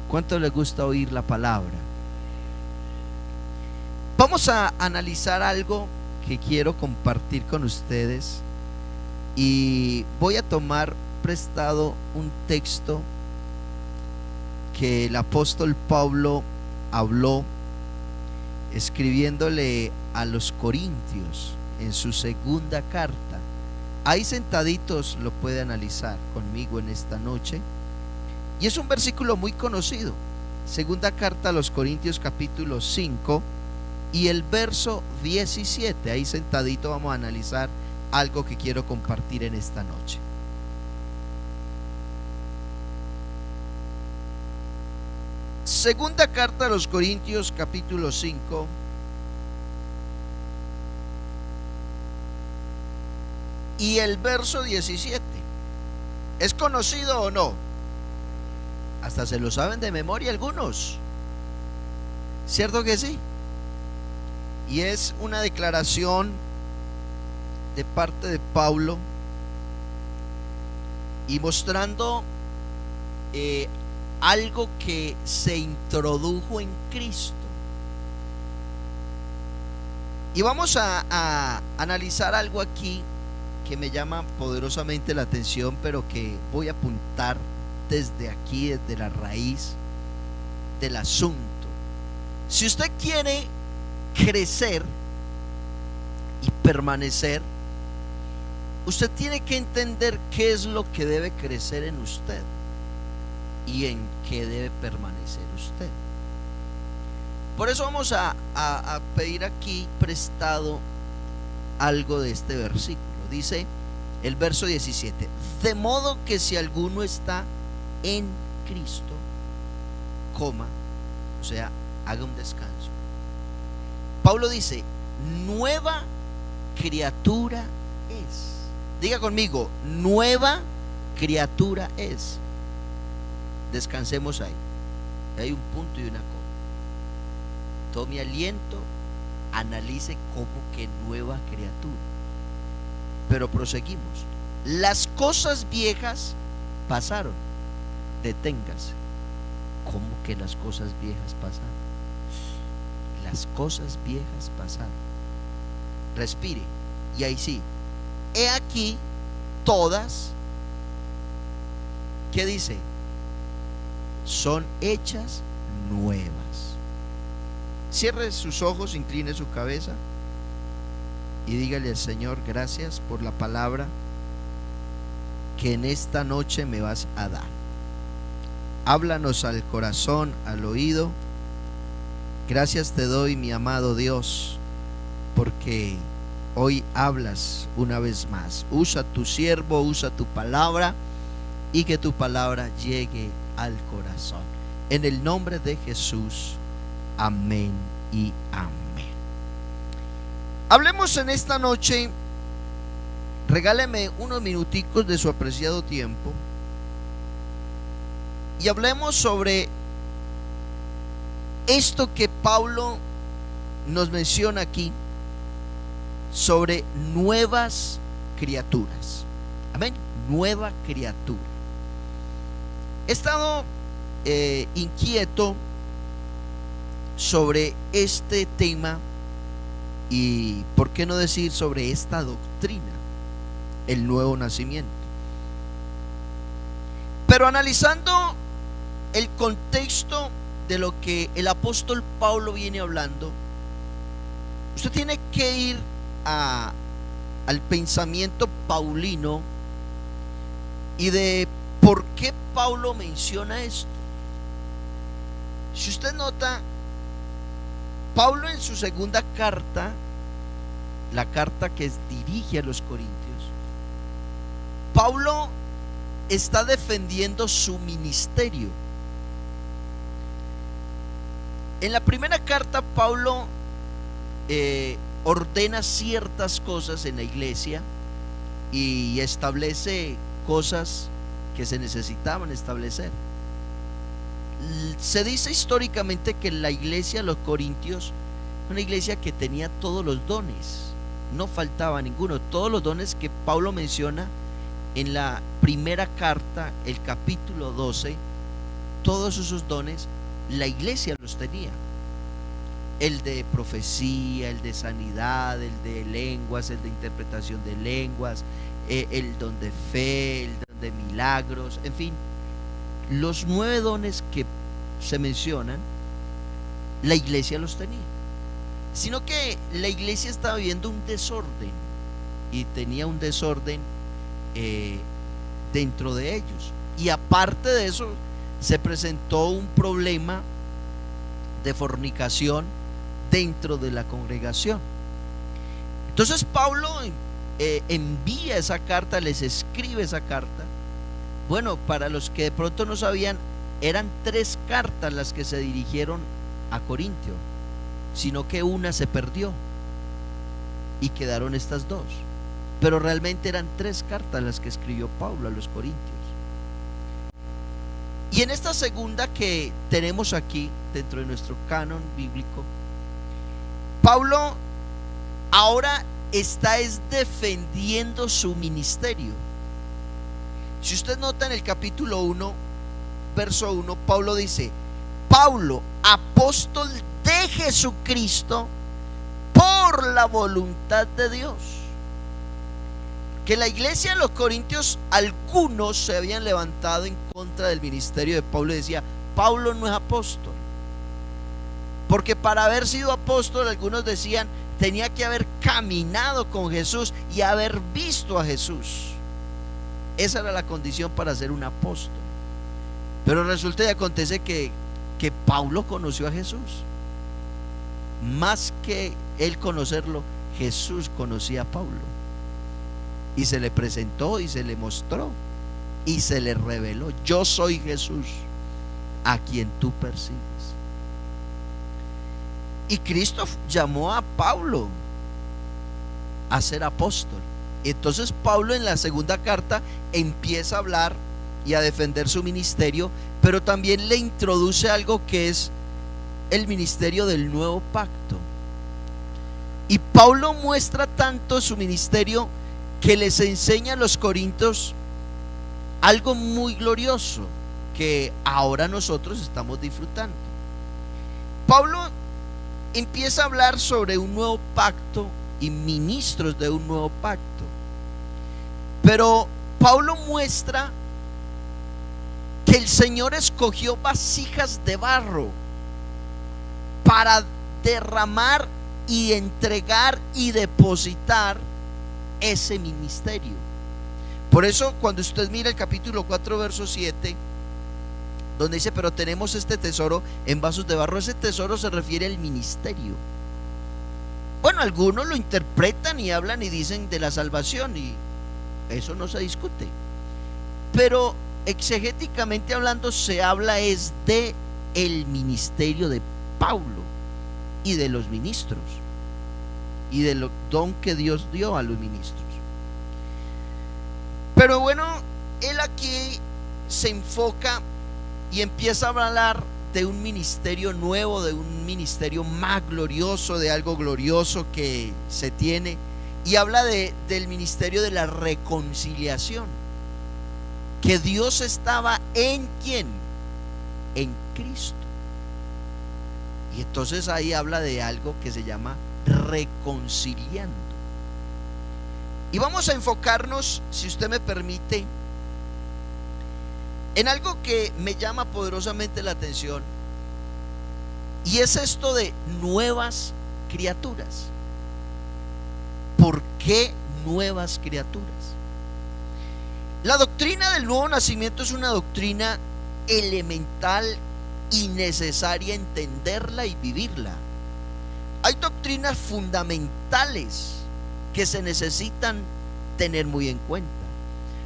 ¿Cuánto les gusta oír la palabra? Vamos a analizar algo que quiero compartir con ustedes y voy a tomar prestado un texto que el apóstol Pablo habló escribiéndole a los Corintios en su segunda carta. Ahí sentaditos lo puede analizar conmigo en esta noche. Y es un versículo muy conocido. Segunda carta a los Corintios capítulo 5 y el verso 17. Ahí sentadito vamos a analizar algo que quiero compartir en esta noche. Segunda carta a los Corintios capítulo 5 y el verso 17. ¿Es conocido o no? Hasta se lo saben de memoria algunos. ¿Cierto que sí? Y es una declaración de parte de Pablo y mostrando algo que se introdujo en Cristo. Y vamos a analizar algo aquí que me llama poderosamente la atención, pero que voy a apuntar desde aquí, desde la raíz del asunto. Si usted quiere crecer y permanecer, usted tiene que entender qué es lo que debe crecer en usted y en qué debe permanecer usted. Por eso vamos a pedir aquí prestado algo de este versículo. Dice el verso 17: de modo que si alguno está en Cristo, coma, o sea, haga un descanso. Pablo dice: nueva criatura es. Diga conmigo: nueva criatura es. Descansemos ahí. Hay un punto y una coma. Tome aliento, analice como que nueva criatura. Pero proseguimos. Las cosas viejas pasaron. Deténgase. ¿Cómo que las cosas viejas pasaron? Las cosas viejas pasaron. Respire. Y ahí sí. He aquí todas. ¿Qué dice? Son hechas nuevas. Cierre sus ojos, incline su cabeza y dígale al Señor: gracias por la palabra que en esta noche me vas a dar. Háblanos al corazón, al oído. Gracias te doy, mi amado Dios, porque hoy hablas una vez más. Usa tu siervo, usa tu palabra, y que tu palabra llegue al corazón. En el nombre de Jesús, amén y amén. Hablemos en esta noche. Regáleme unos minuticos de su apreciado tiempo y hablemos sobre esto que Pablo nos menciona aquí, sobre nuevas criaturas. Amén. Nueva criatura. He estado inquieto sobre este tema y, ¿por qué no decir, sobre esta doctrina, el nuevo nacimiento? Pero analizando el contexto de lo que el apóstol Pablo viene hablando, usted tiene que ir al pensamiento paulino y de por qué Pablo menciona esto. Si usted nota, Pablo en su segunda carta, la carta que dirige a los Corintios, Pablo está defendiendo su ministerio. En la primera carta, Pablo ordena ciertas cosas en la iglesia y establece cosas que se necesitaban establecer. Se dice históricamente que la iglesia de los Corintios, una iglesia que tenía todos los dones, no faltaba ninguno. Todos los dones que Pablo menciona en la primera carta, el capítulo 12, todos esos dones la iglesia los tenía. El de profecía, el de sanidad, el de lenguas, el de interpretación de lenguas, el don de fe, el don de milagros, en fin, los 9 dones que se mencionan, la iglesia los tenía. Sino que la iglesia estaba viviendo un desorden, y tenía un desorden dentro de ellos. Y aparte de eso, se presentó un problema de fornicación dentro de la congregación. Entonces Pablo envía esa carta, les escribe esa carta. Bueno, para los que de pronto no sabían, eran 3 cartas las que se dirigieron a Corintio, sino que una se perdió y quedaron estas 2, pero realmente eran 3 cartas las que escribió Pablo a los corintios. Y en esta segunda que tenemos aquí dentro de nuestro canon bíblico, Pablo ahora está defendiendo su ministerio. Si usted nota en el capítulo 1, verso 1, Pablo dice: Pablo, apóstol de Jesucristo por la voluntad de Dios. Que la iglesia de los corintios, algunos se habían levantado en contra del ministerio de Pablo y decía: Pablo no es apóstol, porque para haber sido apóstol, algunos decían, tenía que haber caminado con Jesús y haber visto a Jesús. Esa era la condición para ser un apóstol. Pero resulta y acontece que Pablo conoció a Jesús. Más que él conocerlo, Jesús conocía a Pablo, y se le presentó y se le mostró y se le reveló: yo soy Jesús a quien tú persigues. Y Cristo llamó a Pablo a ser apóstol. Entonces Pablo en la segunda carta empieza a hablar y a defender su ministerio, pero también le introduce algo que es el ministerio del nuevo pacto. Y Pablo muestra tanto su ministerio que les enseña a los corintios algo muy glorioso que ahora nosotros estamos disfrutando. Pablo empieza a hablar sobre un nuevo pacto y ministros de un nuevo pacto, pero Pablo muestra que el Señor escogió vasijas de barro para derramar y entregar y depositar ese ministerio. Por eso cuando usted mira el capítulo 4 verso 7, donde dice: pero tenemos este tesoro en vasos de barro, ese tesoro se refiere al ministerio. Bueno, algunos lo interpretan y hablan y dicen de la salvación, y eso no se discute, pero exegéticamente hablando se habla es de el ministerio de Pablo y de los ministros y del don que Dios dio a los ministros. Pero bueno, él aquí se enfoca y empieza a hablar de un ministerio nuevo, de un ministerio más glorioso, de algo glorioso que se tiene, y habla del ministerio de la reconciliación, que Dios estaba en ¿quién? En Cristo. Y entonces ahí habla de algo que se llama reconciliando. Y vamos a enfocarnos, si usted me permite, en algo que me llama poderosamente la atención, y es esto de nuevas criaturas. ¿Por qué nuevas criaturas? La doctrina del nuevo nacimiento es una doctrina elemental y necesaria entenderla y vivirla. Hay doctrinas fundamentales que se necesitan tener muy en cuenta.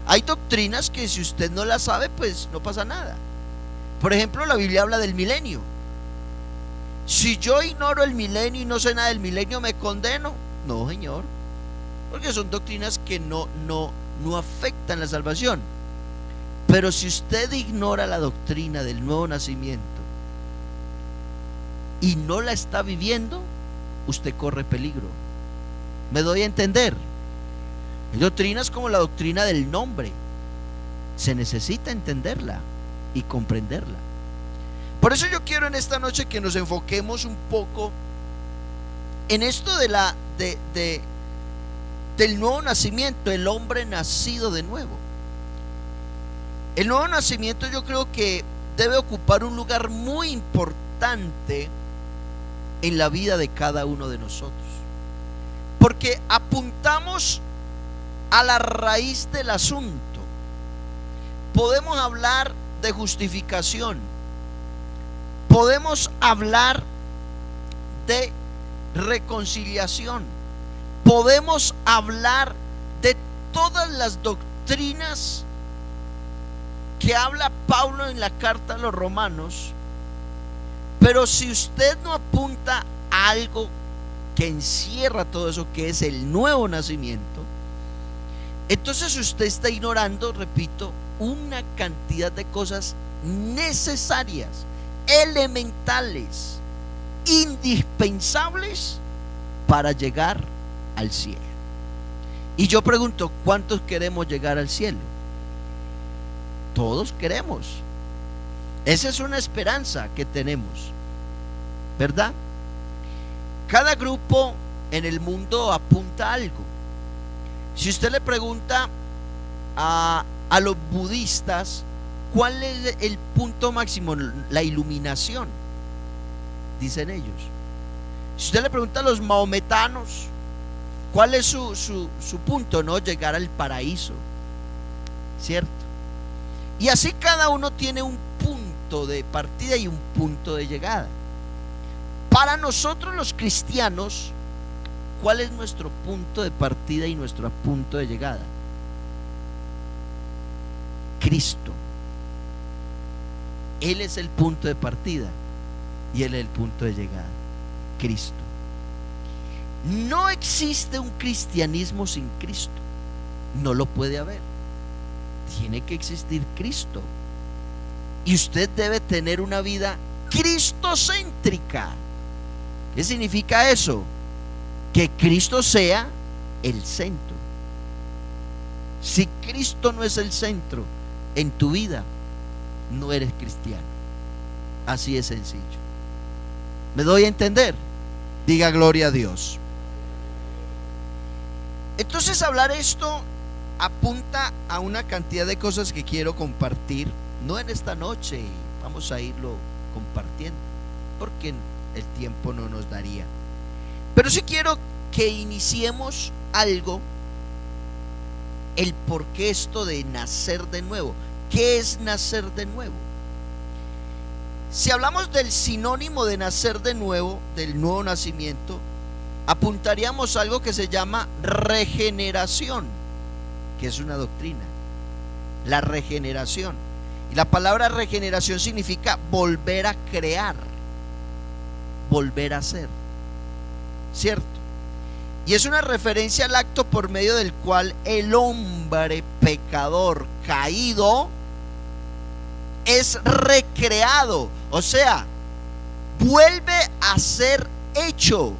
Hay doctrinas que si usted no las sabe, pues no pasa nada. Por ejemplo, la Biblia habla del milenio. Si yo ignoro el milenio y no sé nada del milenio, ¿me condeno? No, señor, porque son doctrinas que no afectan la salvación. Pero si usted ignora la doctrina del nuevo nacimiento y no la está viviendo, usted corre peligro. ¿Me doy a entender? Hay doctrinas como la doctrina del nombre. Se necesita entenderla y comprenderla. Por eso yo quiero en esta noche que nos enfoquemos un poco en esto del nuevo nacimiento, el hombre nacido de nuevo. El nuevo nacimiento yo creo que debe ocupar un lugar muy importante en la vida de cada uno de nosotros, porque apuntamos a la raíz del asunto. Podemos hablar de justificación, podemos hablar de reconciliación, podemos hablar de todas las doctrinas que habla Pablo en la carta a los romanos, pero si usted no apunta a algo que encierra todo eso, que es el nuevo nacimiento, entonces usted está ignorando, repito, una cantidad de cosas necesarias, elementales, indispensables para llegar al cielo. Y yo pregunto, ¿cuántos queremos llegar al cielo? Todos queremos. Esa es una esperanza que tenemos, ¿verdad? Cada grupo en el mundo apunta a algo. Si usted le pregunta a los budistas cuál es el punto máximo, la iluminación, dicen ellos. Si usted le pregunta a los maometanos cuál es su punto, no, llegar al paraíso, ¿cierto? Y así cada uno tiene un punto de partida y un punto de llegada. Para nosotros los cristianos, ¿cuál es nuestro punto de partida y nuestro punto de llegada? Cristo. Él es el punto de partida y Él es el punto de llegada. Cristo. No existe un cristianismo sin Cristo. No lo puede haber. Tiene que existir Cristo. Y usted debe tener una vida cristocéntrica. ¿Qué significa eso? Que Cristo sea el centro. Si Cristo no es el centro en tu vida, no eres cristiano. Así es sencillo. ¿Me doy a entender? Diga gloria a Dios. Entonces, hablar esto apunta a una cantidad de cosas que quiero compartir, no en esta noche, vamos a irlo compartiendo porque el tiempo no nos daría, pero sí quiero que iniciemos algo, el por qué esto de nacer de nuevo. ¿Qué es nacer de nuevo? Si hablamos del sinónimo de nacer de nuevo, del nuevo nacimiento, apuntaríamos a algo que se llama regeneración, que es una doctrina, la regeneración. Y la palabra regeneración significa volver a crear, volver a ser, ¿cierto? Y es una referencia al acto por medio del cual el hombre pecador caído es recreado, o sea, vuelve a ser hecho.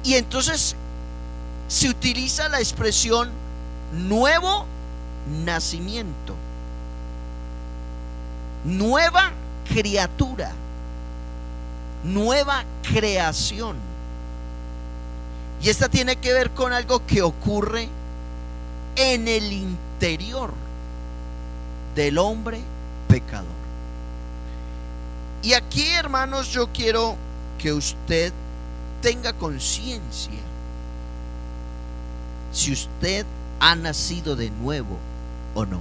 Y entonces se utiliza la expresión nuevo nacimiento, nueva criatura, nueva creación. Y esta tiene que ver con algo que ocurre en el interior del hombre pecador. Y aquí, hermanos, yo quiero que usted tenga conciencia si usted ha nacido de nuevo o no.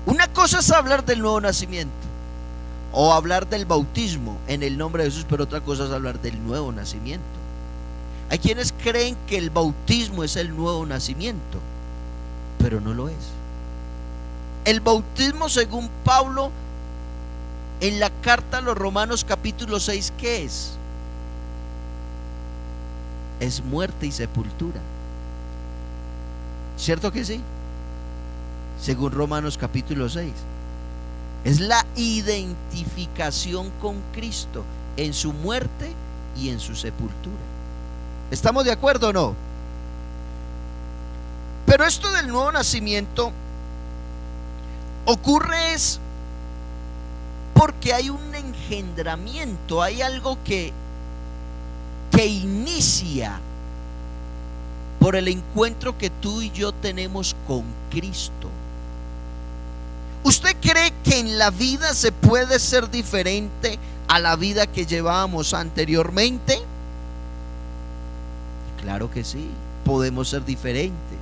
Una cosa es hablar del nuevo nacimiento o hablar del bautismo en el nombre de Jesús, pero otra cosa es hablar del nuevo nacimiento. Hay quienes creen que el bautismo es el nuevo nacimiento, pero no lo es. El bautismo, según Pablo en la carta a los Romanos capítulo 6, ¿qué es? Es muerte y sepultura. ¿Cierto que sí? Según Romanos capítulo 6. Es la identificación con Cristo en su muerte y en su sepultura. ¿Estamos de acuerdo o no? Pero esto del nuevo nacimiento ocurre es porque hay un engendramiento, hay algo que inicia por el encuentro que tú y yo tenemos con Cristo. ¿Usted cree que en la vida se puede ser diferente a la vida que llevábamos anteriormente? Claro que sí, podemos ser diferentes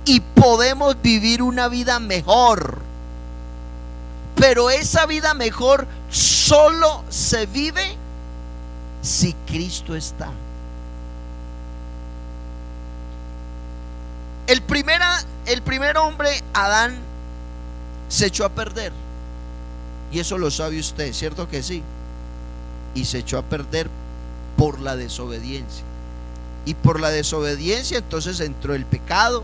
y podemos vivir una vida mejor. Pero esa vida mejor solo se vive si Cristo está. El primer hombre, Adán, se echó a perder. Y eso lo sabe usted, ¿cierto que sí? Y se echó a perder por la desobediencia. Y por la desobediencia entonces entró el pecado.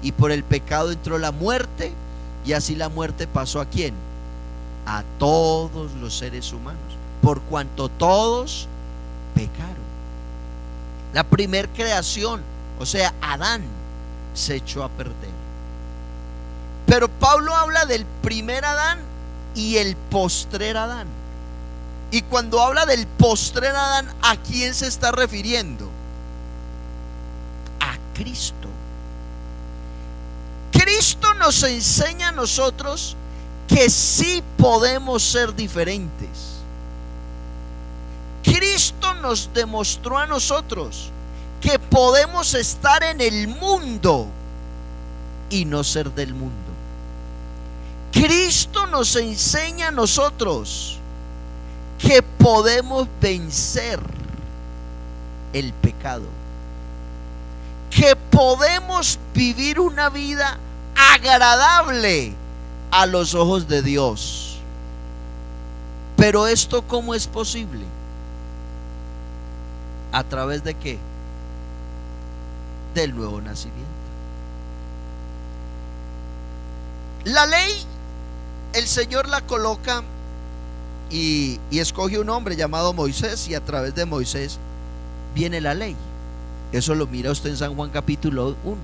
Y por el pecado entró la muerte. Y así la muerte pasó ¿a quién? A todos los seres humanos, por cuanto todos pecaron. La primer creación, o sea, Adán, se echó a perder. Pero Pablo habla del primer Adán y el postrer Adán. Y cuando habla del postrer Adán, ¿a quién se está refiriendo? A Cristo. Cristo nos enseña a nosotros que sí podemos ser diferentes. Cristo nos demostró a nosotros que podemos estar en el mundo y no ser del mundo. Cristo nos enseña a nosotros que podemos vencer el pecado, que podemos vivir una vida agradable a los ojos de Dios. Pero esto, ¿cómo es posible? ¿A través de qué? Del nuevo nacimiento. La ley, el Señor la coloca y escoge un hombre llamado Moisés, y a través de Moisés viene la ley. Eso lo mira usted en San Juan capítulo 1.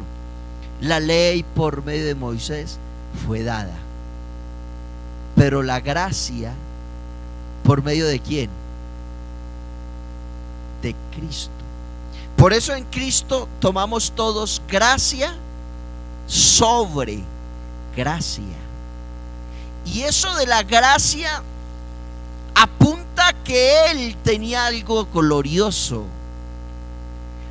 La ley por medio de Moisés fue dada, pero la gracia ¿por medio de quién? De Cristo. Por eso en Cristo tomamos todos gracia sobre gracia. Y eso de la gracia apunta a que Él tenía algo glorioso.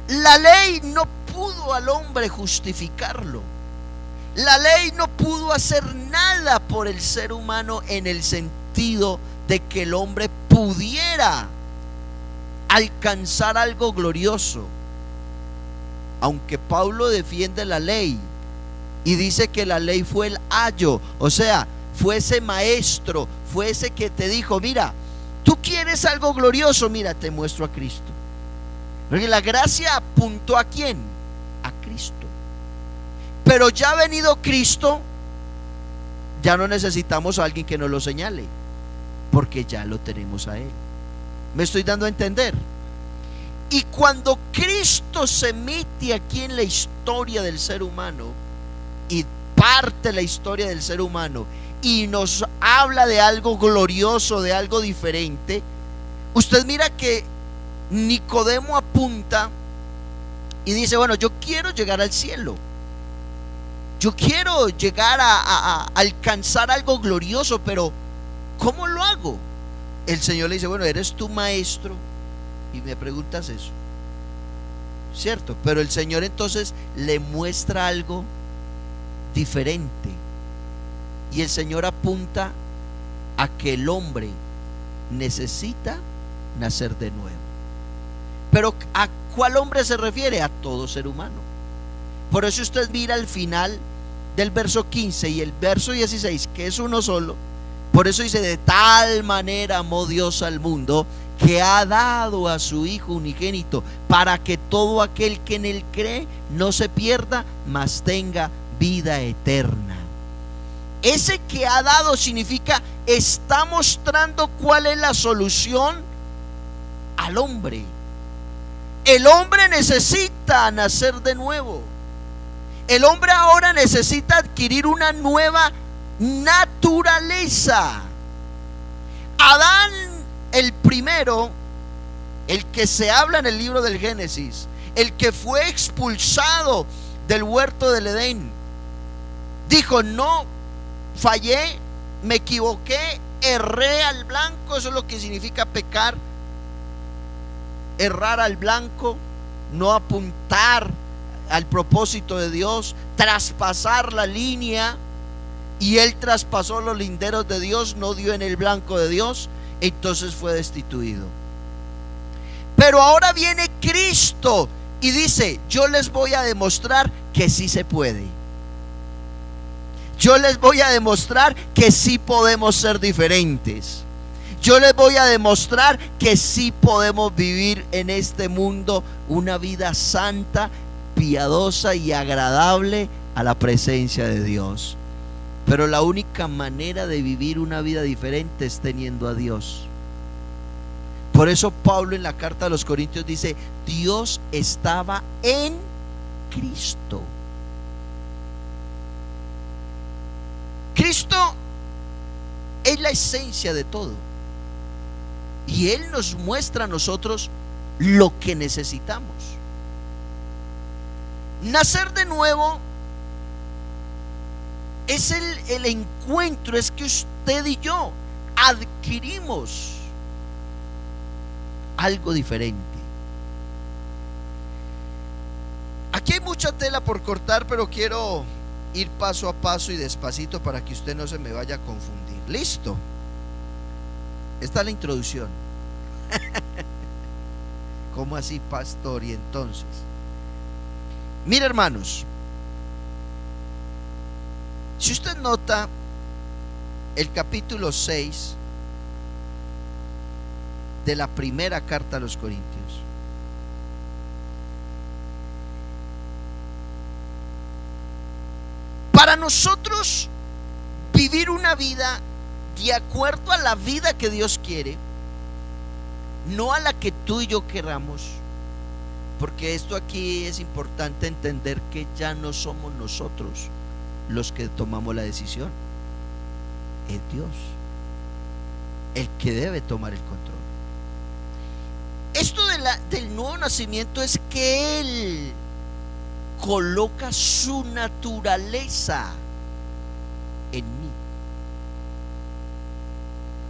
La ley no pudo al hombre justificarlo. La ley no pudo hacer nada por el ser humano en el sentido de que el hombre pudiera alcanzar algo glorioso. Aunque Pablo defiende la ley y dice que la ley fue el ayo, o sea, fue ese maestro, fue ese que te dijo: mira, tú quieres algo glorioso, mira, te muestro a Cristo. Porque la gracia apuntó ¿a quién? A Cristo. Pero ya ha venido Cristo, ya no necesitamos a alguien que nos lo señale, porque ya lo tenemos a Él. ¿Me estoy dando a entender? Y cuando Cristo se mete aquí en la historia del ser humano y parte la historia del ser humano y nos habla de algo glorioso, de algo diferente, usted mira que Nicodemo apunta y dice: bueno, yo quiero llegar al cielo, yo quiero llegar a alcanzar algo glorioso, pero ¿cómo lo hago? El Señor le dice: bueno, eres tu maestro y me preguntas eso, ¿cierto? Pero el Señor entonces le muestra algo diferente, y el Señor apunta a que el hombre necesita nacer de nuevo. Pero ¿a cuál hombre se refiere? A todo ser humano. Por eso usted mira al final del verso 15 y el verso 16, que es uno solo. Por eso dice: de tal manera amó Dios al mundo, que ha dado a su Hijo unigénito, para que todo aquel que en Él cree no se pierda, mas tenga vida eterna. Ese que ha dado significa, está mostrando cuál es la solución al hombre. El hombre necesita nacer de nuevo. El hombre ahora necesita adquirir una nueva naturaleza. Adán, el primero, el que se habla en el libro del Génesis, el que fue expulsado del huerto del Edén, dijo: no, fallé, me equivoqué, erré al blanco. Eso es lo que significa pecar: errar al blanco, no apuntar al propósito de Dios, traspasar la línea. Y él traspasó los linderos de Dios, no dio en el blanco de Dios, entonces fue destituido. Pero ahora viene Cristo y dice: yo les voy a demostrar que sí se puede. Yo les voy a demostrar que sí podemos ser diferentes. Yo les voy a demostrar que sí podemos vivir en este mundo una vida santa, piadosa y agradable a la presencia de Dios. Pero la única manera de vivir una vida diferente es teniendo a Dios. Por eso Pablo en la carta a los Corintios dice: Dios estaba en Cristo. Cristo es la esencia de todo. Y Él nos muestra a nosotros lo que necesitamos. Nacer de nuevo es el encuentro, es que usted y yo adquirimos algo diferente. Aquí hay mucha tela por cortar, pero quiero ir paso a paso y despacito para que usted no se me vaya a confundir. ¿Listo? Esta es la introducción. ¿Cómo así, pastor? Y entonces, mire, hermanos, si usted nota el capítulo 6 de la primera carta a los Corintios, para nosotros vivir una vida de acuerdo a la vida que Dios quiere, no a la que tú y yo queramos, porque esto aquí es importante entender que ya no somos nosotros los que tomamos la decisión, es Dios el que debe tomar el control. Esto del nuevo nacimiento es que Él coloca su naturaleza en mí.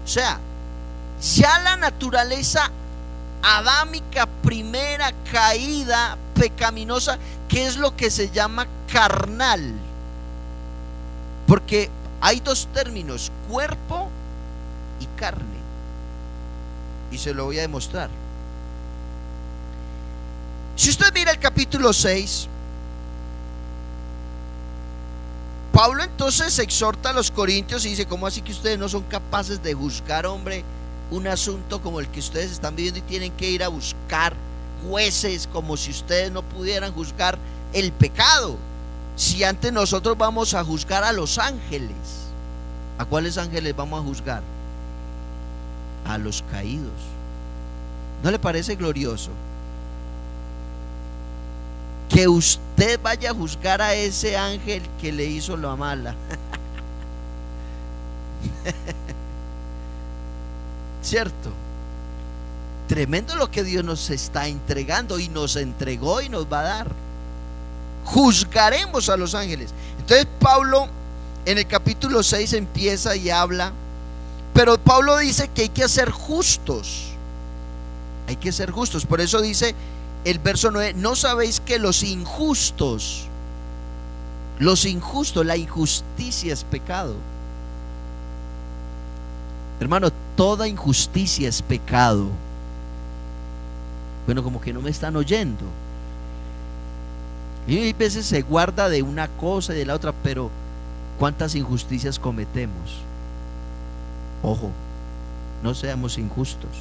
O sea, ya la naturaleza adámica primera, caída, pecaminosa, que es lo que se llama carnal, porque hay dos términos: cuerpo y carne, y se lo voy a demostrar. Si usted mira el capítulo 6, Pablo entonces exhorta a los corintios y dice: ¿cómo así que ustedes no son capaces de juzgar, hombre, un asunto como el que ustedes están viviendo, y tienen que ir a buscar jueces como si ustedes no pudieran juzgar el pecado? Si antes nosotros vamos a juzgar a los ángeles, ¿a cuáles ángeles vamos a juzgar? A los caídos. ¿No le parece glorioso que usted vaya a juzgar a ese ángel que le hizo la mala? ¿Cierto? Tremendo lo que Dios nos está entregando, y nos entregó y nos va a dar. Juzgaremos a los ángeles. Entonces Pablo en el capítulo 6 empieza y habla, pero Pablo dice que hay que ser justos. Hay que ser justos. Por eso dice el verso 9: ¿no sabéis que los injustos, la injusticia es pecado? Hermano, toda injusticia es pecado. Bueno, como que no me están oyendo. Y a veces se guarda de una cosa y de la otra, pero ¿cuántas injusticias cometemos? Ojo, no seamos injustos.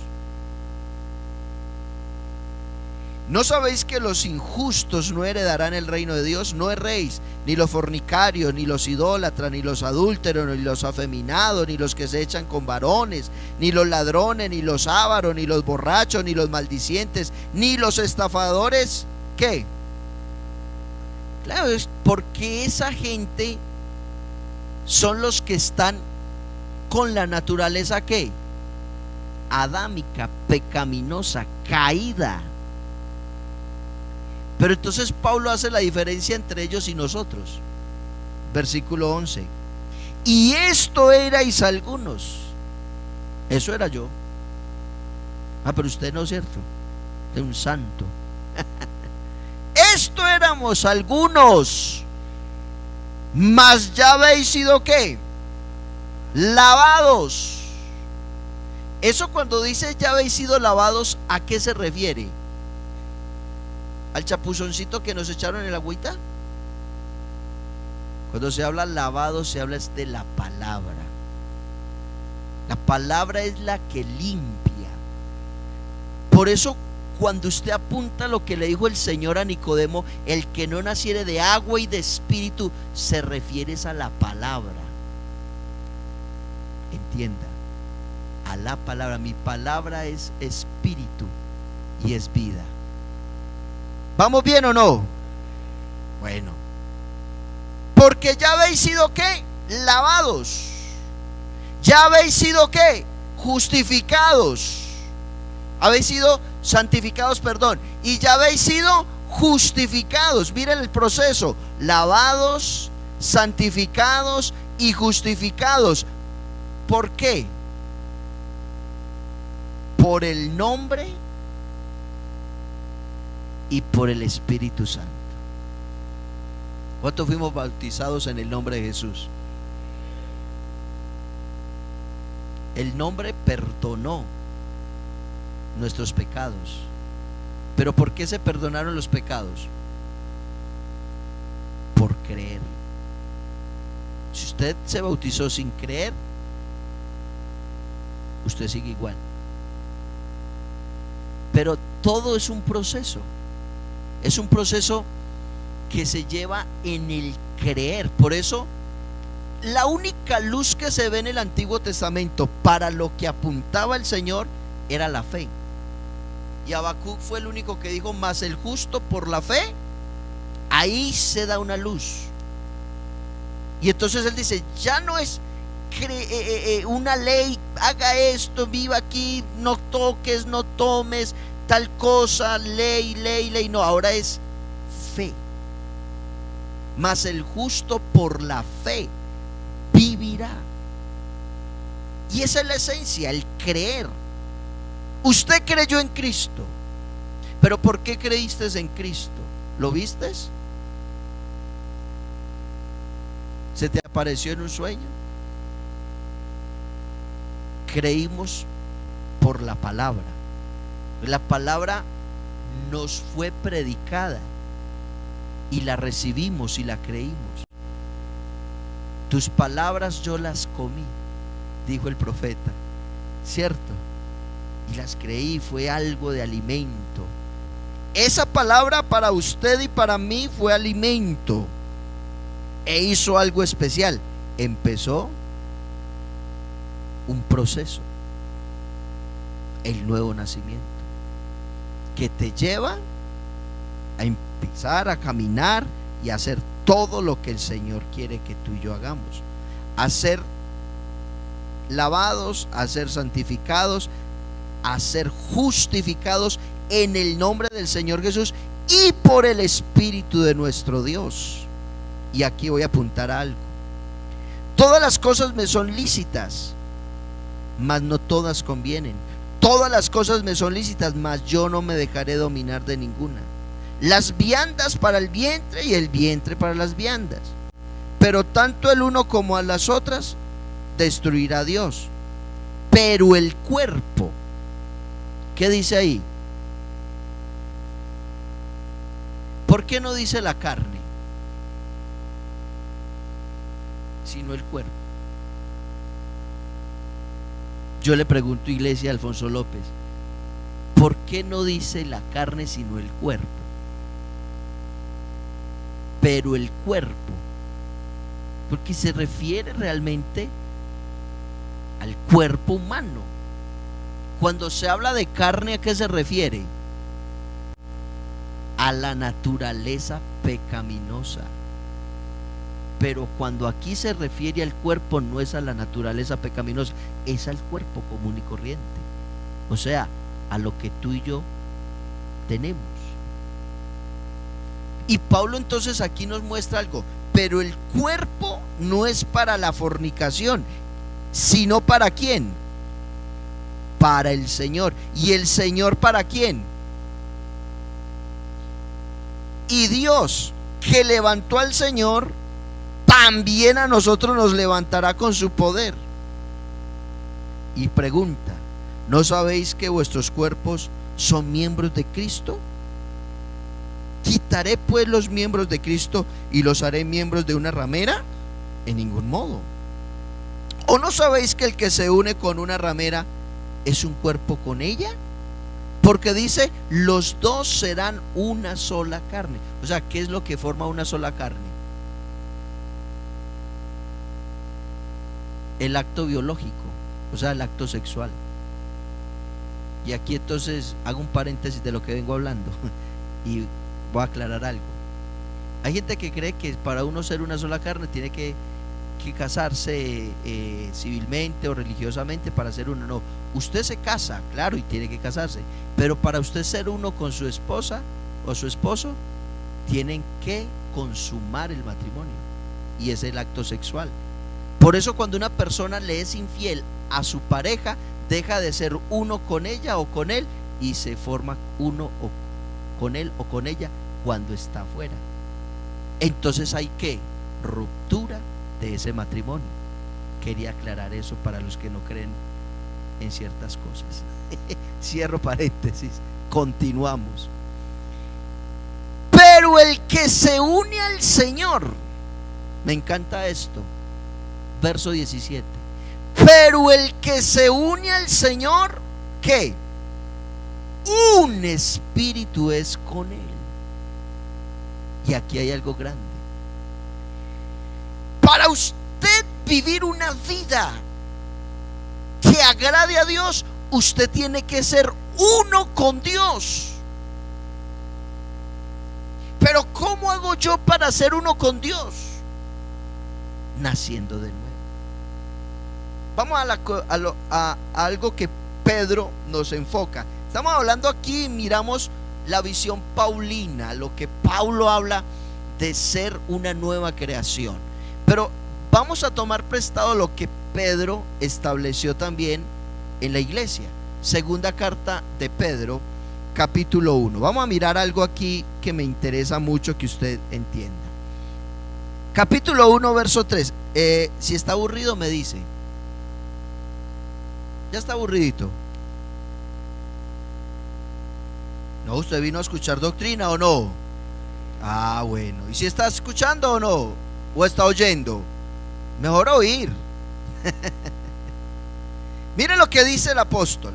¿No sabéis que los injustos no heredarán el reino de Dios? No erréis, ni los fornicarios, ni los idólatras, ni los adúlteros, ni los afeminados, ni los que se echan con varones, ni los ladrones, ni los ávaros, ni los borrachos, ni los maldicientes, ni los estafadores. ¿Qué? Claro, es porque esa gente son los que están con la naturaleza, ¿qué? adámica, pecaminosa, caída. Pero entonces Pablo hace la diferencia entre ellos y nosotros. Versículo 11. Y esto erais algunos. Eso era yo. Pero usted no es cierto. De un santo. Esto éramos algunos. Mas ya habéis sido ¿qué? Lavados. Eso cuando dice ya habéis sido lavados, ¿a qué se refiere? ¿Al chapuzoncito que nos echaron en la agüita? Cuando se habla lavado, se habla de la palabra. La palabra es la que limpia. Por eso cuando usted apunta lo que le dijo el Señor a Nicodemo, el que no naciere de agua y de espíritu, se refiere a la palabra. Entienda, a la palabra. Mi palabra es espíritu y es vida. ¿Vamos bien o no? Bueno, porque ya habéis sido ¿qué? Lavados. Ya habéis sido ¿qué? Justificados. Habéis sido santificados, perdón. Y ya habéis sido justificados. Miren el proceso: lavados, santificados y justificados. ¿Por qué? Por el nombre y por el Espíritu Santo. ¿Cuántos fuimos bautizados en el nombre de Jesús? El nombre perdonó nuestros pecados. ¿Pero por qué se perdonaron los pecados? Por creer. Si usted se bautizó sin creer, usted sigue igual. Pero todo es un proceso. Es un proceso que se lleva en el creer. Por eso la única luz que se ve en el Antiguo Testamento para lo que apuntaba el Señor era la fe. Y Habacuc fue el único que dijo: mas el justo por la fe. Ahí se da una luz. Y entonces él dice: ya no es una ley, haga esto, viva aquí, no toques, no tomes tal cosa, ley. No, ahora es fe. Mas el justo por la fe vivirá. Y esa es la esencia, el creer. Usted creyó en Cristo, pero ¿por qué creíste en Cristo? ¿Lo vistes? ¿Se te apareció en un sueño? Creímos por la palabra. La palabra nos fue predicada y la recibimos y la creímos. Tus palabras yo las comí, dijo el profeta, ¿cierto? Y las creí, fue algo de alimento. Esa palabra para usted y para mí fue alimento. E hizo algo especial. Empezó un proceso, el nuevo nacimiento, que te lleva a empezar a caminar y a hacer todo lo que el Señor quiere que tú y yo hagamos: a ser lavados, a ser santificados, a ser justificados en el nombre del Señor Jesús y por el Espíritu de nuestro Dios. Y aquí voy a apuntar a algo: todas las cosas me son lícitas, mas no todas convienen. Todas las cosas me son lícitas, mas yo no me dejaré dominar de ninguna. Las viandas para el vientre y el vientre para las viandas, pero tanto el uno como a las otras destruirá Dios. Pero el cuerpo, ¿qué dice ahí? ¿Por qué no dice la carne, sino el cuerpo? Yo le pregunto, iglesia Alfonso López, ¿por qué no dice la carne sino el cuerpo? Pero el cuerpo, porque se refiere realmente al cuerpo humano. Cuando se habla de carne, ¿a qué se refiere? A la naturaleza pecaminosa. Pero cuando aquí se refiere al cuerpo, no es a la naturaleza pecaminosa, es al cuerpo común y corriente. o sea, a lo que tú y yo tenemos. Y Pablo entonces aquí nos muestra algo, pero el cuerpo no es para la fornicación, sino ¿para quién? Para el Señor. ¿Y el Señor para quién? Y Dios, que levantó al Señor, también a nosotros nos levantará con su poder. Y pregunta, ¿no sabéis que vuestros cuerpos son miembros de Cristo? ¿Quitaré pues los miembros de Cristo y los haré miembros de una ramera? En ningún modo. ¿O no sabéis que el que se une con una ramera es un cuerpo con ella? Porque dice, los dos serán una sola carne. O sea, ¿qué es lo que forma una sola carne? El acto biológico, o sea, el acto sexual. Y aquí entonces hago un paréntesis de lo que vengo hablando y voy a aclarar algo. Hay gente que cree que para uno ser una sola carne tiene que casarse civilmente o religiosamente para ser uno. No, usted se casa, claro, y tiene que casarse, pero para usted ser uno con su esposa o su esposo, tienen que consumar el matrimonio, y es el acto sexual. Por eso cuando una persona le es infiel a su pareja, deja de ser uno con ella o con él y se forma uno o con él o con ella cuando está afuera. Entonces hay que ruptura de ese matrimonio. Quería aclarar eso para los que no creen en ciertas cosas. Cierro paréntesis, continuamos. Pero el que se une al Señor, me encanta esto, verso 17. Pero el que se une al Señor, ¿qué? Un espíritu es con él. Y aquí hay algo grande. Para usted vivir una vida que agrade a Dios, usted tiene que ser uno con Dios. Pero ¿cómo hago yo para ser uno con Dios? Naciendo de nuevo. Vamos a algo que Pedro nos enfoca. Estamos hablando aquí, miramos la visión paulina, lo que Paulo habla de ser una nueva creación. Pero vamos a tomar prestado lo que Pedro estableció también en la iglesia. Segunda carta de Pedro, capítulo 1. Vamos a mirar algo aquí que me interesa mucho que usted entienda. Capítulo 1, verso 3. Si está aburrido me dice. ¿Ya está aburridito? No, ¿usted vino a escuchar doctrina o no? Ah, bueno. ¿Y si está escuchando o no? ¿O está oyendo? Mejor oír. Mire lo que dice el apóstol.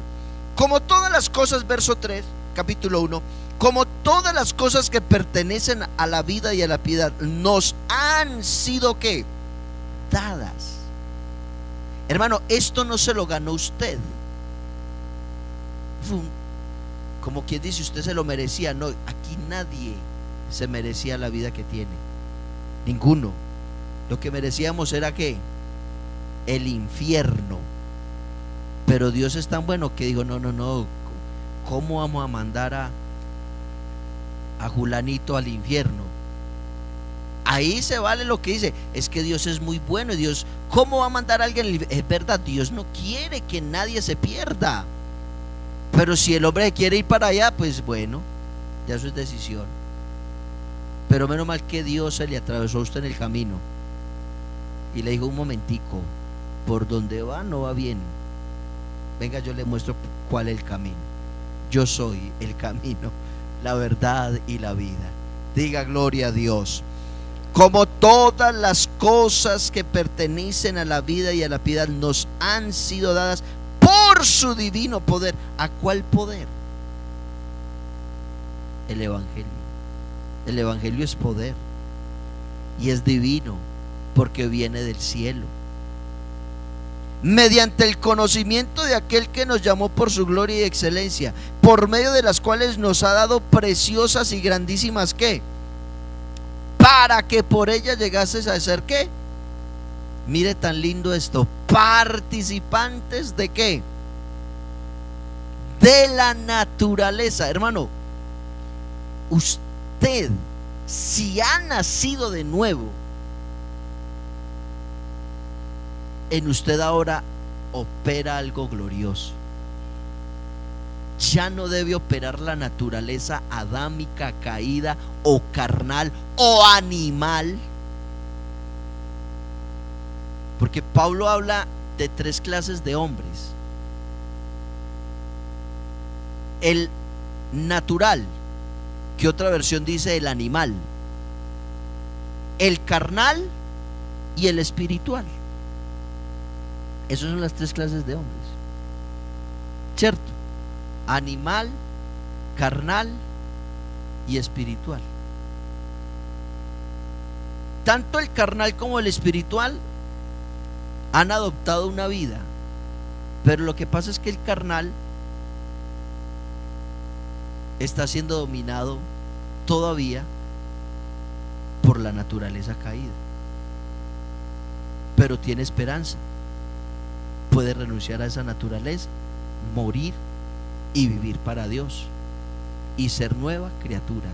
Como todas las cosas, verso 3, capítulo 1, como todas las cosas que pertenecen a la vida y a la piedad nos han sido ¿qué? Dadas. Hermano, esto no se lo ganó usted. Como quien dice, usted se lo merecía. No, aquí nadie se merecía la vida que tiene. Ninguno. Lo que merecíamos era ¿qué? El infierno. Pero Dios es tan bueno que dijo, no, ¿cómo vamos a mandar a Julanito al infierno? Ahí se vale lo que dice, es que Dios es muy bueno. Y Dios, ¿cómo va a mandar a alguien al infierno? Es verdad, Dios no quiere que nadie se pierda. Pero si el hombre quiere ir para allá, pues bueno, ya eso es decisión. Pero menos mal que Dios se le atravesó a usted en el camino y le dijo, un momentico, por donde va no va bien. Venga, yo le muestro cuál es el camino. Yo soy el camino, la verdad y la vida. Diga gloria a Dios. Como todas las cosas que pertenecen a la vida y a la piedad nos han sido dadas por su divino poder. ¿A cuál poder? El Evangelio. El Evangelio es poder y es divino porque viene del cielo, mediante el conocimiento de aquel que nos llamó por su gloria y excelencia, por medio de las cuales nos ha dado preciosas y grandísimas ¿qué? Para que por ellas llegases a ser ¿qué? Mire tan lindo esto, participantes de ¿qué? de la naturaleza. Hermano, usted, si ha nacido de nuevo, en usted ahora opera algo glorioso. Ya no debe operar la naturaleza adámica, caída o carnal o animal. Porque Pablo habla de 3 clases de hombres: el natural, que otra versión dice el animal, el carnal y el espiritual. Esas son las 3 clases de hombres, ¿cierto? Animal, carnal y espiritual. Tanto el carnal como el espiritual han adoptado una vida, pero lo que pasa es que el carnal está siendo dominado todavía por la naturaleza caída, pero tiene esperanza. Puede renunciar a esa naturaleza, morir y vivir para Dios y ser nueva criatura.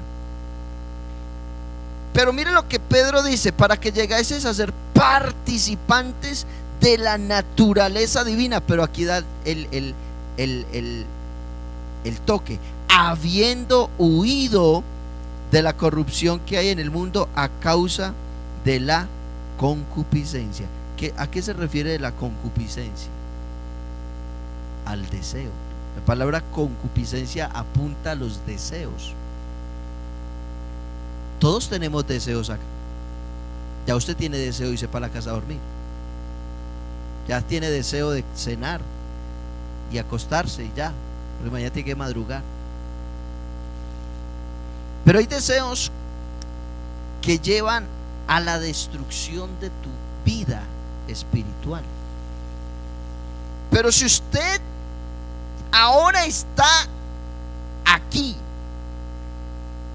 Pero mire lo que Pedro dice: para que llegases a ser participantes de la naturaleza divina. Pero aquí da el toque: habiendo huido de la corrupción que hay en el mundo a causa de la concupiscencia. ¿A qué se refiere de la concupiscencia? Al deseo. La palabra concupiscencia apunta a los deseos. Todos tenemos deseos acá. Ya usted tiene deseo de irse para la casa a dormir. Ya tiene deseo de cenar y acostarse y ya, porque mañana tiene que madrugar. Pero hay deseos que llevan a la destrucción de tu vida espiritual. Pero si usted ahora está aquí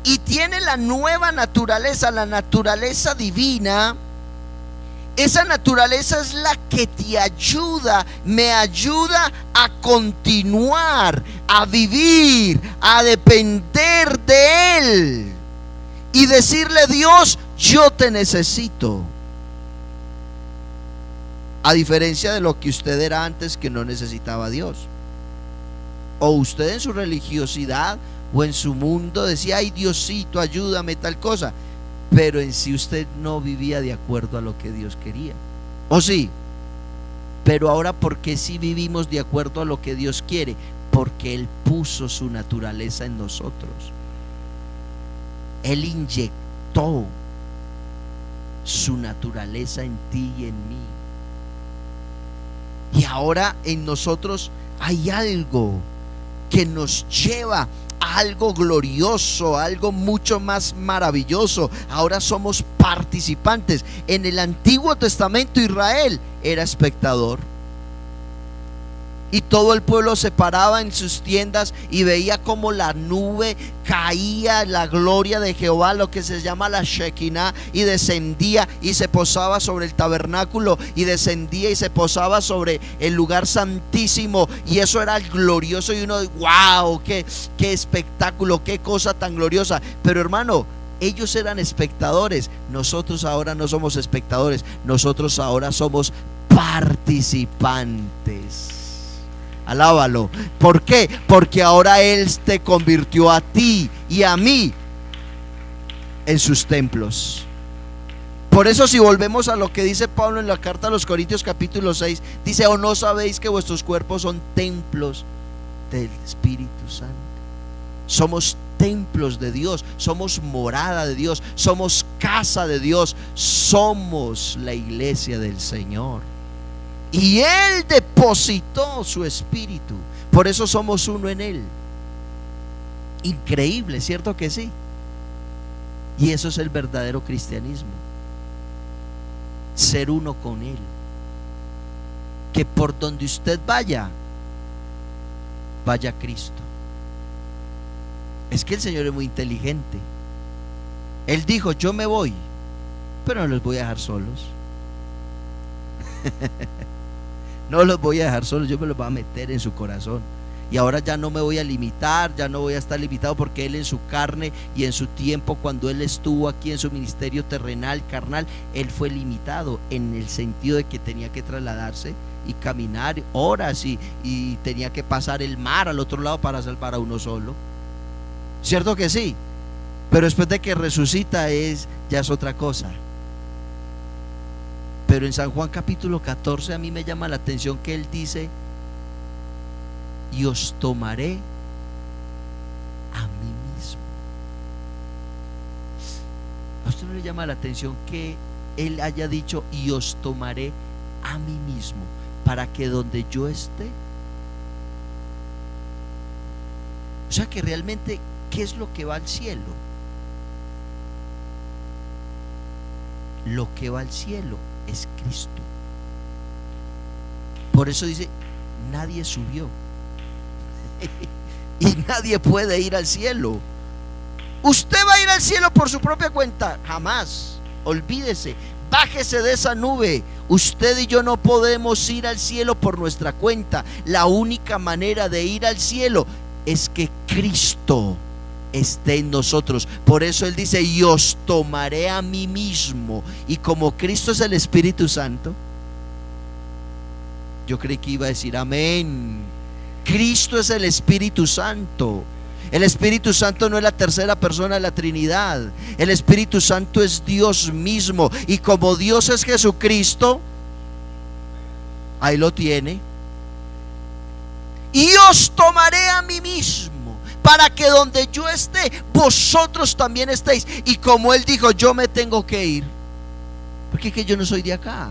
y tiene la nueva naturaleza, la naturaleza divina, esa naturaleza es la que te ayuda, me ayuda a continuar, a vivir, a depender de Él y decirle: Dios, yo te necesito. A diferencia de lo que usted era antes, que no necesitaba a Dios. O usted en su religiosidad o en su mundo decía: ay, Diosito, ayúdame, tal cosa. Pero en sí usted no vivía de acuerdo a lo que Dios quería. ¿O sí? Pero ahora, ¿por qué sí vivimos de acuerdo a lo que Dios quiere? Porque Él puso su naturaleza en nosotros. Él inyectó su naturaleza en ti y en mí. Y ahora en nosotros hay algo que nos lleva a algo glorioso, algo mucho más maravilloso. Ahora somos participantes. En el Antiguo Testamento Israel era espectador, y todo el pueblo se paraba en sus tiendas y veía como la nube caía, la gloria de Jehová, lo que se llama la Shekinah, y descendía y se posaba sobre el tabernáculo, y descendía y se posaba sobre el lugar santísimo, y eso era glorioso. Y uno, wow, qué espectáculo, qué cosa tan gloriosa. Pero hermano, ellos eran espectadores. Nosotros ahora no somos espectadores, nosotros ahora somos participantes. Alábalo. ¿Por qué? Porque ahora Él te convirtió a ti y a mí en sus templos. Por eso, si volvemos a lo que dice Pablo en la carta a los Corintios capítulo 6, dice: ¿o no sabéis que vuestros cuerpos son templos del Espíritu Santo? Somos templos de Dios, somos morada de Dios, somos casa de Dios, somos la iglesia del Señor. Y Él depositó su espíritu, por eso somos uno en Él. Increíble, ¿cierto que sí? Y eso es el verdadero cristianismo: ser uno con Él. Que por donde usted vaya, vaya Cristo. Es que el Señor es muy inteligente. Él dijo: yo me voy, pero no los voy a dejar solos. No los voy a dejar solos, yo me los voy a meter en su corazón. Y ahora ya no me voy a limitar, ya no voy a estar limitado, porque Él en su carne y en su tiempo, cuando Él estuvo aquí en su ministerio terrenal, carnal, Él fue limitado en el sentido de que tenía que trasladarse y caminar horas y tenía que pasar el mar al otro lado para salvar a uno solo. ¿Cierto que sí? Pero después de que resucita ya es otra cosa. Pero en San Juan capítulo 14 a mí me llama la atención que Él dice: y os tomaré a mí mismo. ¿A usted no le llama la atención que Él haya dicho: y os tomaré a mí mismo, para que donde yo esté? O sea que realmente, ¿qué es lo que va al cielo? Lo que va al cielo es Cristo. Por eso dice: nadie subió y nadie puede ir al cielo. ¿Usted va a ir al cielo por su propia cuenta? Jamás. Olvídese, bájese de esa nube. Usted y yo no podemos ir al cielo por nuestra cuenta. La única manera de ir al cielo es que Cristo esté en nosotros. Por eso Él dice: y os tomaré a mí mismo. Y como Cristo es el Espíritu Santo, yo creí que iba a decir amén. Cristo es el Espíritu Santo. El Espíritu Santo no es la tercera persona de la Trinidad. El Espíritu Santo es Dios mismo. Y como Dios es Jesucristo, ahí lo tiene. Y os tomaré a mí mismo, para que donde yo esté, vosotros también estéis. Y como Él dijo: yo me tengo que ir, porque es que yo no soy de acá.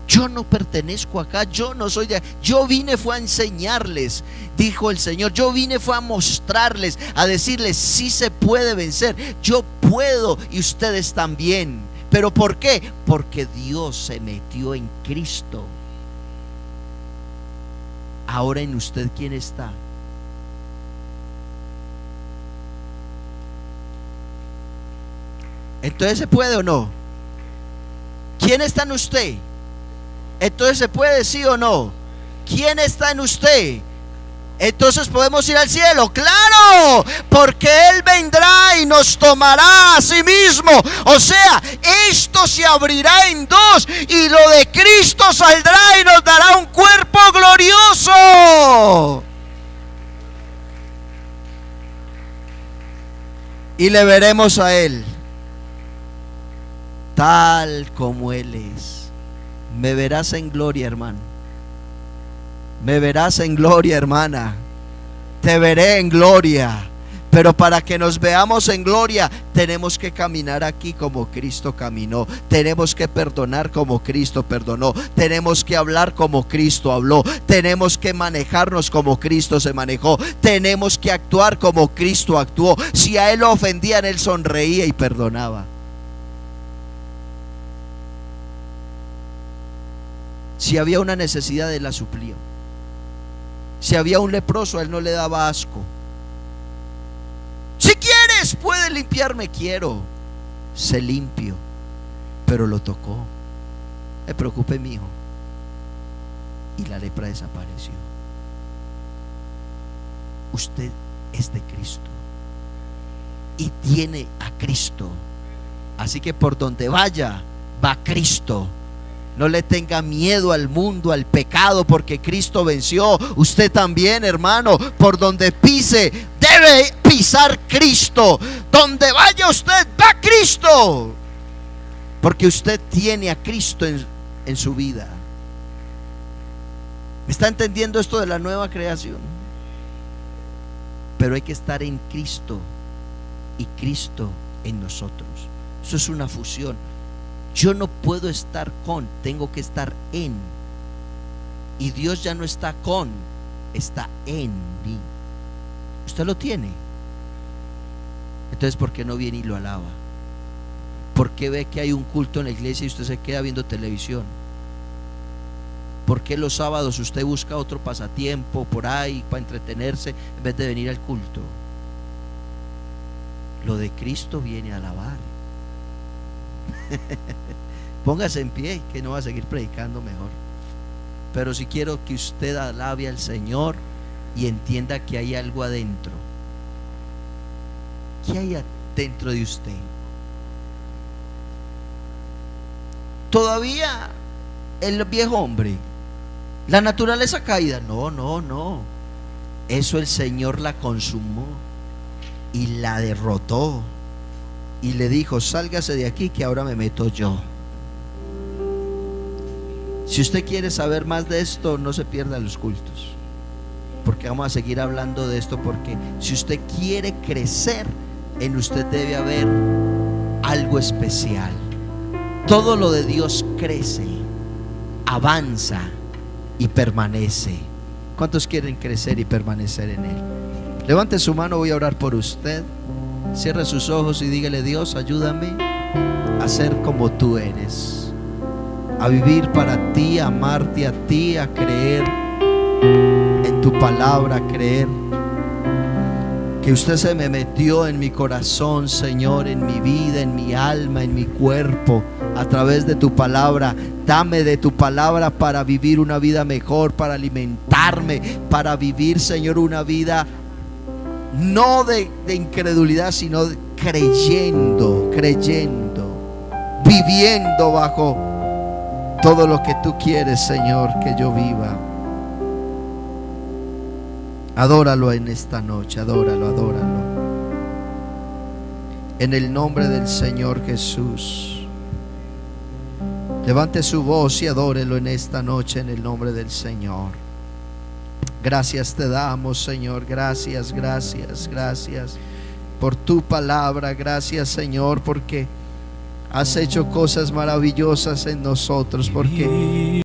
Yo no pertenezco acá, yo no soy de acá. Yo vine fue a enseñarles, dijo el Señor. Yo vine fue a mostrarles, a decirles: sí se puede vencer. Yo puedo y ustedes también. ¿Pero por qué? Porque Dios se metió en Cristo. Ahora en usted, ¿quién está? Entonces, ¿se puede o no? ¿Quién está en usted? Entonces, ¿se puede, sí o no? ¿Quién está en usted? Entonces podemos ir al cielo. ¡Claro! Porque Él vendrá y nos tomará a sí mismo. O sea, esto se abrirá en dos, y lo de Cristo saldrá y nos dará un cuerpo glorioso. Y le veremos a Él tal como Él es. Me verás en gloria, hermano. Me verás en gloria, hermana. Te veré en gloria. Pero para que nos veamos en gloria, tenemos que caminar aquí como Cristo caminó. Tenemos que perdonar como Cristo perdonó. Tenemos que hablar como Cristo habló. Tenemos que manejarnos como Cristo se manejó. Tenemos que actuar como Cristo actuó. Si a Él lo ofendían, Él sonreía y perdonaba. Si había una necesidad, Él la suplía. Si había un leproso, a Él no le daba asco. Si quieres, puedes limpiarme. Quiero. Sé limpio. Pero lo tocó. No me preocupe, mi hijo. Y la lepra desapareció. Usted es de Cristo y tiene a Cristo. Así que por donde vaya, va Cristo. No le tenga miedo al mundo, al pecado, porque Cristo venció. Usted también, hermano, por donde pise, debe pisar Cristo. Donde vaya usted, va Cristo. Porque usted tiene a Cristo en su vida. ¿Me está entendiendo esto de la nueva creación? Pero hay que estar en Cristo y Cristo en nosotros. Eso es una fusión. Yo no puedo estar con, tengo que estar en. Y Dios ya no está con, está en mí. Usted lo tiene. Entonces, ¿por qué no viene y lo alaba? ¿Por qué ve que hay un culto en la iglesia y usted se queda viendo televisión? ¿Por qué los sábados usted busca otro pasatiempo por ahí para entretenerse en vez de venir al culto? Lo de Cristo viene a alabar. Póngase en pie, que no va a seguir predicando mejor. pero sí quiero que usted alabe al Señor y entienda que hay algo adentro. ¿Qué hay adentro de usted? Todavía el viejo hombre, la naturaleza caída, no. Eso el Señor la consumó y la derrotó y le dijo: sálgase de aquí, que ahora me meto yo. Si usted quiere saber más de esto, no se pierda los cultos, porque vamos a seguir hablando de esto. Porque si usted quiere crecer, en usted debe haber algo especial. Todo lo de Dios crece, avanza y permanece. ¿Cuántos quieren crecer y permanecer en Él? Levante su mano, voy a orar por usted. Cierre sus ojos y dígale: Dios, ayúdame a ser como tú eres, a vivir para ti, a amarte a ti, a creer en tu palabra, a creer que usted se me metió en mi corazón, Señor, en mi vida, en mi alma, en mi cuerpo, a través de tu palabra. Dame de tu palabra para vivir una vida mejor, para alimentarme, para vivir, Señor, una vida no de incredulidad, sino creyendo, viviendo bajo todo lo que tú quieres, Señor, que yo viva. Adóralo en esta noche, adóralo. En el nombre del Señor Jesús. Levante su voz y adórelo en esta noche, en el nombre del Señor. Gracias te damos, Señor. Gracias por tu palabra. Gracias, Señor, porque has hecho cosas maravillosas en nosotros, porque